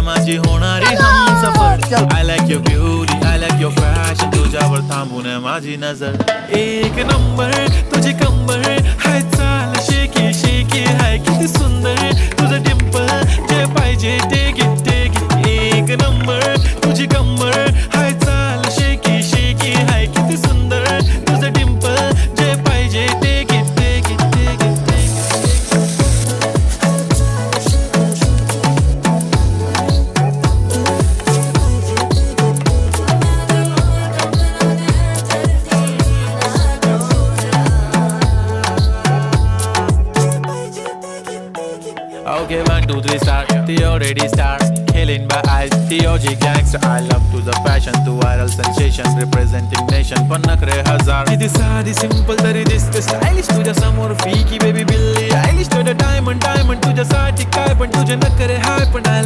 माझी होणारी Humsafar. I like your beauty, I like your fashion. तुझ्यावर थांबून आहे माझी नजर. एक नंबर तुझी कंबर हाय, चाल शेकी शेकी हाय, किती सुंदर तुझं डिंपल, जे पाहिजे ते घे ते घे. एक नंबर तुझी कंबर हाय, चाल शेकी शेकी हाय, किती सुंदर तुझं डिंपल, जे पाहिजे ते घे ते घे ते घे ते घे. Okay, 1, 2, 3 start. The already start. Killing by eyes. The OG gangster. I love to the passion, to viral sensation, representing nation. पण नखरे हजार. किती साधी simple तरी दिसते stylish. तुझ्या समोर फीकी baby बिल्ली आयलिश. तुझं diamond तुझ्यासाठी काय पण तुझे नखरे हाय पण I